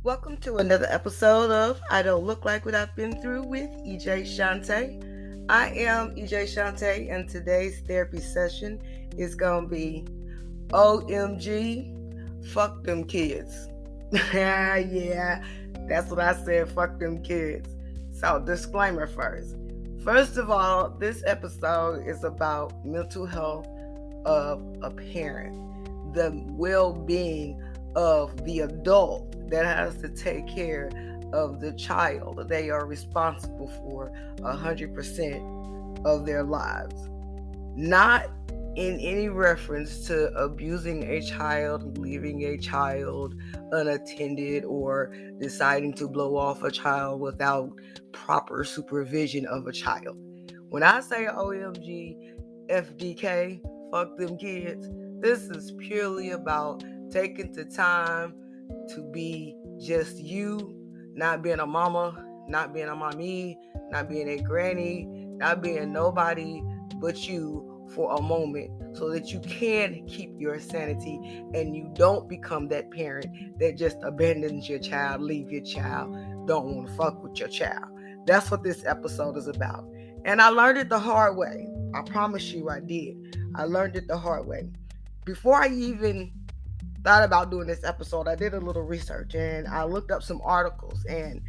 Welcome to another episode of I Don't Look Like What I've Been Through with EJayShonte. I am EJayShonte, and today's therapy session is going to be OMG, fuck them kids. Yeah, that's what I said, fuck them kids. So, disclaimer first. First of all, this episode is about mental health of a parent, the well-being of the adult that has to take care of the child. They are responsible for 100% of their lives. Not in any reference to abusing a child, leaving a child unattended, or deciding to blow off a child without proper supervision of a child. When I say OMG, FDK, fuck them kids, this is purely about taking the time to be just you, not being a mama, not being a mommy, not being a granny, not being nobody but you for a moment, so that you can keep your sanity and you don't become that parent that just abandons your child, leave your child, don't want to fuck with your child. That's what this episode is about. And I learned it the hard way. I promise you I did. I learned it the hard way. Before I even thought about doing this episode, I did a little research and I looked up some articles, and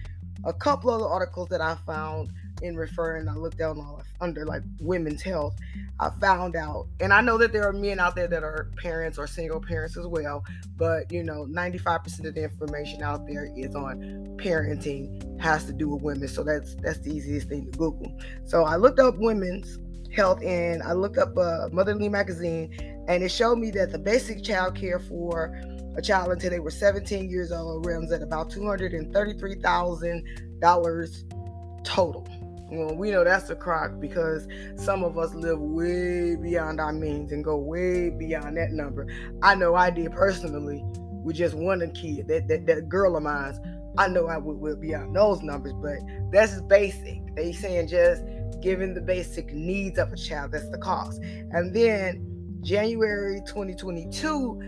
a couple of the articles that I found in referring, I looked down on under like women's health, I found out, and I know that there are men out there that are parents or single parents as well, but 95% of the information out there is on parenting, has to do with women, so that's the easiest thing to Google. So I looked up women's health and I looked up Motherly Magazine, and it showed me that the basic child care for a child until they were 17 years old runs at about $233,000 total. Well, we know that's a crock because some of us live way beyond our means and go way beyond that number. I know I did personally with just one kid, that girl of mine. I know I would beyond those numbers, but that's basic. They saying just giving the basic needs of a child, that's the cost. And then January 2022,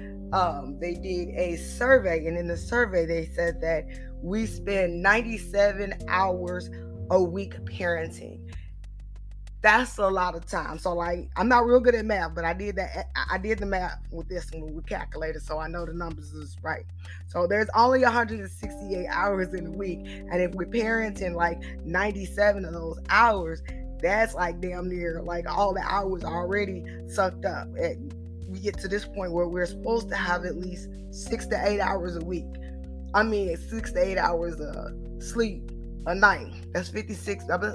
they did a survey, and in the survey they said that we spend 97 hours a week parenting. That's a lot of time. So I'm not real good at math, but I did the math with this one with calculator, so I know the numbers is right. So there's only 168 hours in a week, and if we're parenting like 97 of those hours, that's like damn near like all the hours are already sucked up. And we get to this point where we're supposed to have at least 6 to 8 hours a week. I mean, 6 to 8 hours of sleep a night. That's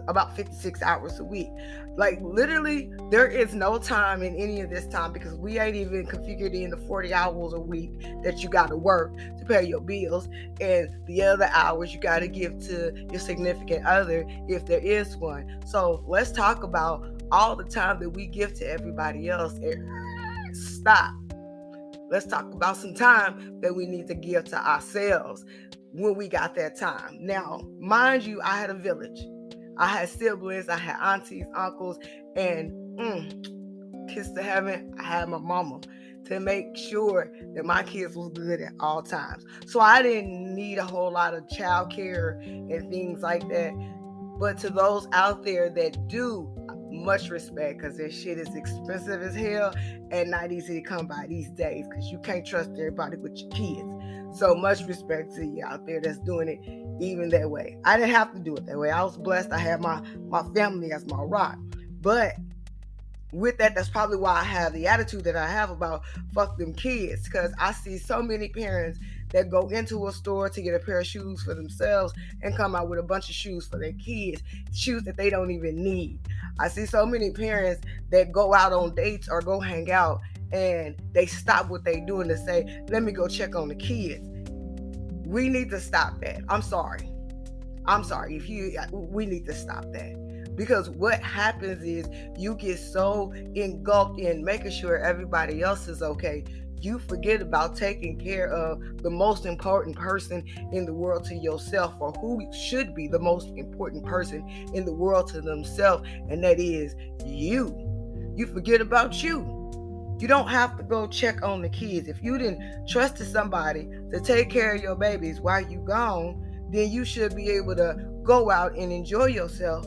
about 56 hours a week. Like literally, there is no time in any of this time because we ain't even configured in the 40 hours a week that you got to work to pay your bills, and the other hours you got to give to your significant other if there is one. So let's talk about all the time that we give to everybody else. Stop. Let's talk about some time that we need to give to ourselves when we got that time. Now, mind you, I had a village. I had siblings, I had aunties, uncles, and kiss to heaven, I had my mama to make sure that my kids was good at all times. So I didn't need a whole lot of child care and things like that. But to those out there that do, much respect, because this shit is expensive as hell and not easy to come by these days because you can't trust everybody with your kids. So much respect to you out there that's doing it even that way. I didn't have to do it that way. I was blessed. I had my family as my rock. But with that, that's probably why I have the attitude that I have about fuck them kids, because I see so many parents that go into a store to get a pair of shoes for themselves and come out with a bunch of shoes for their kids, shoes that they don't even need. I see so many parents that go out on dates or go hang out and they stop what they doing to say, let me go check on the kids. We need to stop that. I'm sorry. We need to stop that. Because what happens is you get so engulfed in making sure everybody else is okay, you forget about taking care of the most important person in the world to yourself, or who should be the most important person in the world to themselves, and that is you. You forget about you. You don't have to go check on the kids. If you didn't trusted somebody to take care of your babies while you gone, then you should be able to go out and enjoy yourself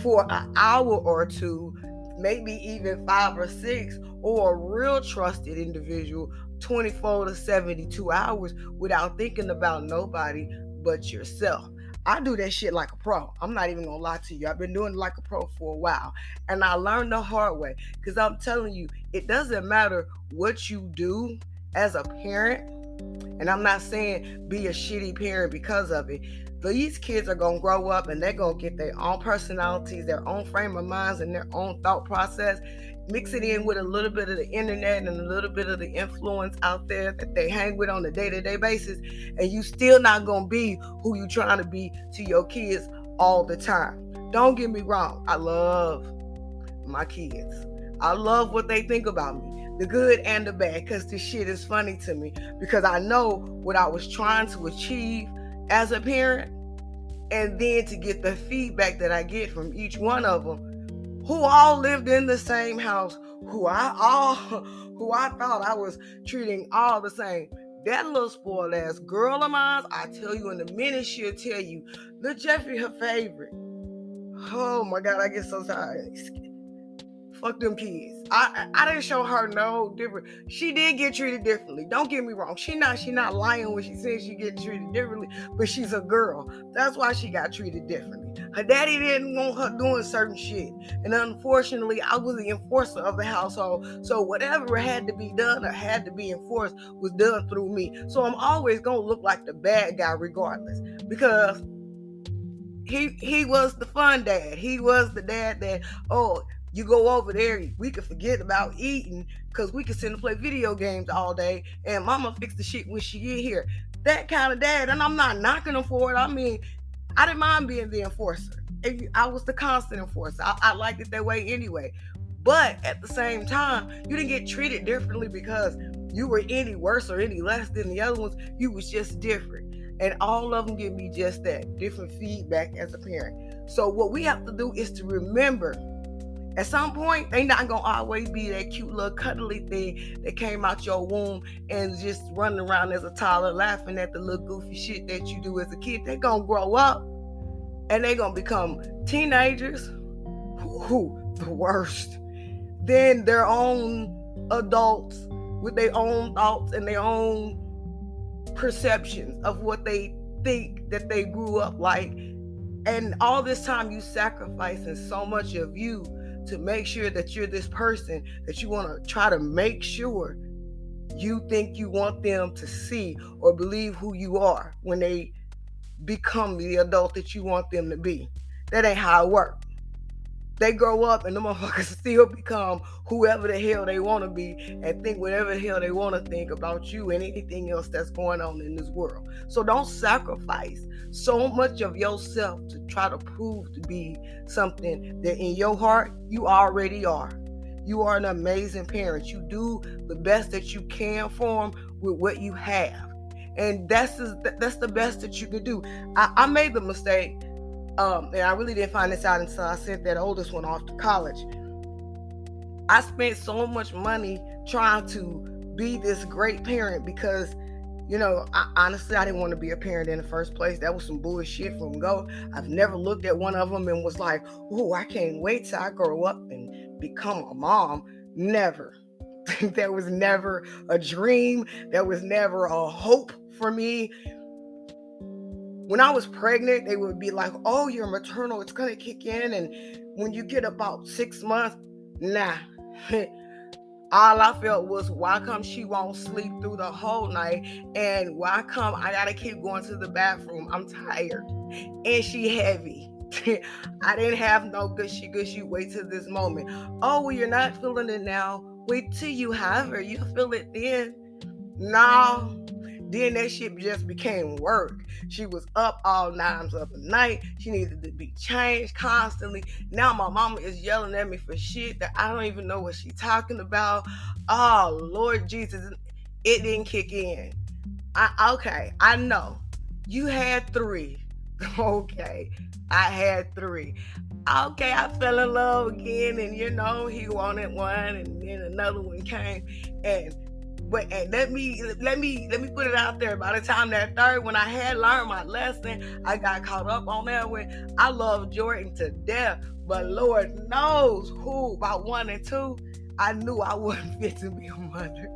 for an hour or two, maybe even 5 or 6, or a real trusted individual 24 to 72 hours without thinking about nobody but yourself. I do that shit like a pro. I'm not even gonna lie to you. I've been doing it like a pro for a while. And I learned the hard way. Because I'm telling you, it doesn't matter what you do as a parent. And I'm not saying be a shitty parent because of it. These kids are going to grow up and they're going to get their own personalities, their own frame of minds, and their own thought process. Mix it in with a little bit of the internet and a little bit of the influence out there that they hang with on a day-to-day basis. And you still not going to be who you trying to be to your kids all the time. Don't get me wrong. I love my kids. I love what they think about me. The good and the bad, because this shit is funny to me, because I know what I was trying to achieve as a parent, and then to get the feedback that I get from each one of them, who all lived in the same house, who I thought I was treating all the same. That little spoiled ass girl of mine, I tell you in a minute, she'll tell you, Lil Jeffrey her favorite. Oh my God, I get so tired. Fuck them kids. I didn't show her no different. She did get treated differently. Don't get me wrong. She not lying when she says she getting treated differently, but she's a girl. That's why she got treated differently. Her daddy didn't want her doing certain shit. And unfortunately, I was the enforcer of the household. So whatever had to be done or had to be enforced was done through me. So I'm always going to look like the bad guy regardless. Because he was the fun dad. He was the dad that, you go over there, we can forget about eating because we can sit and play video games all day and mama fix the shit when she get here. That kind of dad, and I'm not knocking him for it. I mean, I didn't mind being the enforcer. I was the constant enforcer. I liked it that way anyway. But at the same time, you didn't get treated differently because you were any worse or any less than the other ones. You was just different. And all of them give me just that, different feedback as a parent. So what we have to do is to remember, at some point, they not going to always be that cute little cuddly thing that came out your womb and just running around as a toddler laughing at the little goofy shit that you do as a kid. They're going to grow up and they're going to become teenagers. The worst. Then their own adults with their own thoughts and their own perceptions of what they think that they grew up like. And all this time you sacrificing so much of you to make sure that you're this person that you want to try to make sure you think you want them to see or believe who you are when they become the adult that you want them to be. That ain't how it works. They grow up and the motherfuckers still become whoever the hell they want to be and think whatever the hell they want to think about you and anything else that's going on in this world. So don't sacrifice so much of yourself to try to prove to be something that in your heart you already are. You are an amazing parent. You do the best that you can for them with what you have. And that's the best that you can do. I made the mistake. And I really didn't find this out until I sent that oldest one off to college. I spent so much money trying to be this great parent because, honestly, I didn't want to be a parent in the first place. That was some bullshit from go. I've never looked at one of them and was like, oh, I can't wait till I grow up and become a mom. Never. There was never a dream. There was never a hope for me. When I was pregnant, they would be like, oh, you're maternal. It's going to kick in. And when you get about 6 months, nah. All I felt was, why come she won't sleep through the whole night? And why come I got to keep going to the bathroom? I'm tired. And she heavy. I didn't have no gushy. Wait till this moment. Oh, well, you're not feeling it now. Wait till you have her. You feel it then. No. Then that shit just became work. She was up all nights of the night. She needed to be changed constantly. Now my mama is yelling at me for shit that I don't even know what she's talking about. Oh, Lord Jesus. It didn't kick in. I know. You had 3. Okay. I had 3. Okay, I fell in love again, and he wanted one, and then another one came, and let me put it out there. By the time that third one, I had learned my lesson. I got caught up on that one. I love Jordan to death, but Lord knows who by 1 and 2, I knew I wasn't fit to be a mother.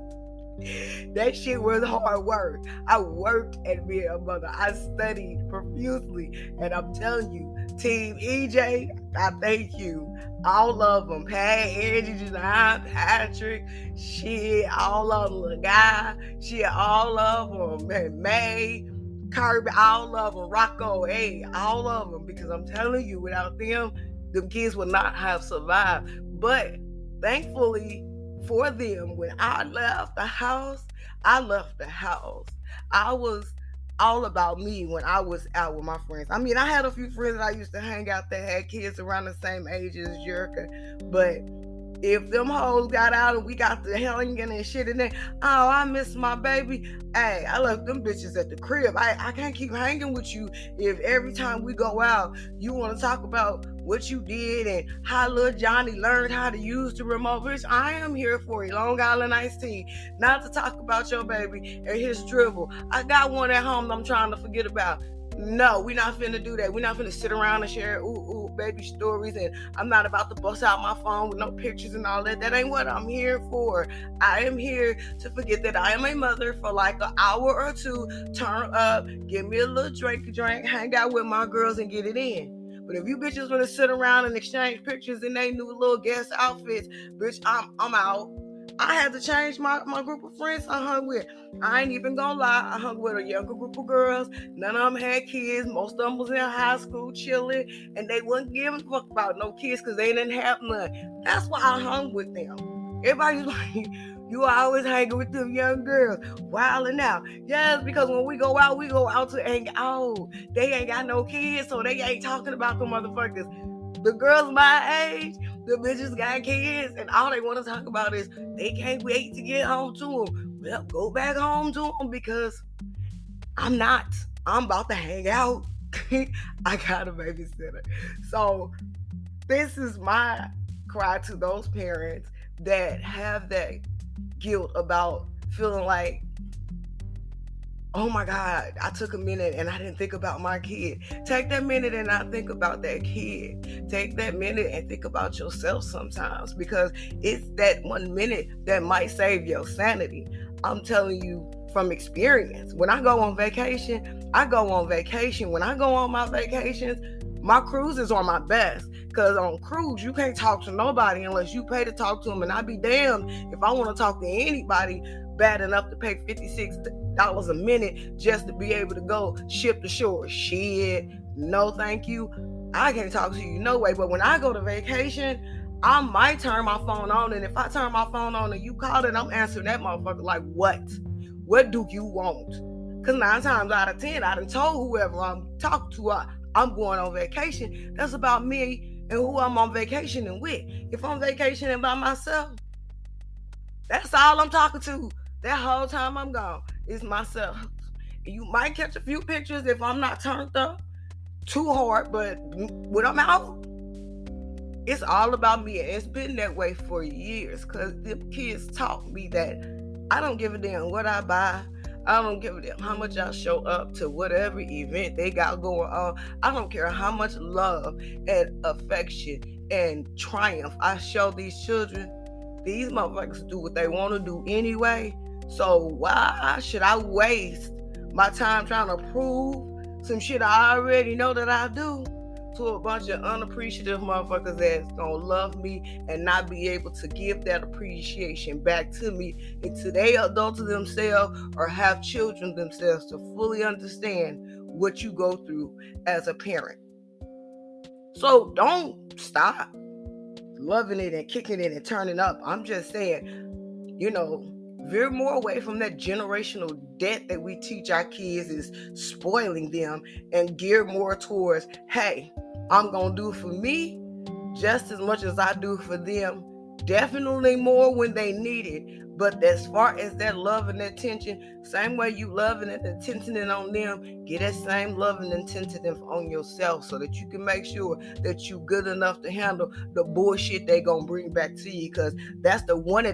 That shit was hard work. I worked at being a mother. I studied profusely, and I'm telling you, Team EJ, I thank you. All of them, Pat, Angie, Design, Patrick, shit, all of them, the guy, shit, all of them, May, Kirby, all of them, Rocco, hey, all of them, because I'm telling you, without them kids would not have survived. But thankfully for them, when I left the house, I was all about me when I was out with my friends. I mean, I had a few friends that I used to hang out that had kids around the same age as Jerica, but if them hoes got out and we got the hanging and shit in there, oh, I miss my baby. Hey, I left them bitches at the crib. I can't keep hanging with you if every time we go out, you want to talk about what you did and how little Johnny learned how to use the remote. Bitch, I am here for you. Long Island iced tea. Not to talk about your baby and his dribble. I got one at home that I'm trying to forget about. No, we're not finna do that. We're not finna sit around and share baby stories, and I'm not about to bust out my phone with no pictures and all that. That ain't what I'm here for. I am here to forget that I am a mother for like an hour or two, turn up, give me a little drink, hang out with my girls and get it in. But if you bitches wanna sit around and exchange pictures in they new little guest outfits, bitch, I'm out. I had to change my group of friends I hung with. I ain't even gonna lie. I hung with a younger group of girls. None of them had kids. Most of them was in high school chilling, and they wasn't giving a fuck about no kids because they didn't have none. That's why I hung with them. Everybody's like, you always hanging with them young girls, wilding out. Yes, because when we go out to hang out. They ain't got no kids, so they ain't talking about the motherfuckers. The girls my age, the bitches got kids, and all they want to talk about is they can't wait to get home to them. Well, go back home to them because I'm not. I'm about to hang out. I got a babysitter. So this is my cry to those parents that have that guilt about feeling like, oh my God, I took a minute and I didn't think about my kid. Take that minute and not think about that kid. Take that minute and think about yourself sometimes, because it's that 1 minute that might save your sanity. I'm telling you from experience. When I go on vacation, I go on vacation. When I go on my vacations, my cruises are my best. Because on cruise, you can't talk to nobody unless you pay to talk to them. And I'd be damned if I want to talk to anybody bad enough to pay $56 a minute just to be able to go ship to shore. Shit, no thank you. I can't talk to you no way. But when I go to vacation, I might turn my phone on, and if I turn my phone on and you call it, I'm answering that motherfucker like, what do you want? Because 9 times out of 10, I done told whoever I'm talking to I'm going on vacation. That's about me and who I'm on vacationing with. If I'm vacationing by myself, that's all I'm talking to. That whole time I'm gone is myself. You might catch a few pictures if I'm not turned up too hard, but when I'm out, it's all about me. And it's been that way for years, because the kids taught me that I don't give a damn what I buy. I don't give a damn how much I show up to whatever event they got going on. I don't care how much love and affection and triumph I show these children. These motherfuckers do what they want to do anyway. So why should I waste my time trying to prove some shit I already know that I do to a bunch of unappreciative motherfuckers that's gonna love me and not be able to give that appreciation back to me until they adult to themselves or have children themselves to fully understand what you go through as a parent. So don't stop loving it and kicking it and turning up. I'm just saying, veer more away from that generational debt that we teach our kids is spoiling them, and gear more towards, hey, I'm going to do for me just as much as I do for them, Definitely more when they need it. But as far as that love and attention, same way you loving and attention on them, get that same love and attention on yourself so that you can make sure that you good enough to handle the bullshit they gonna bring back to you. Because that's the one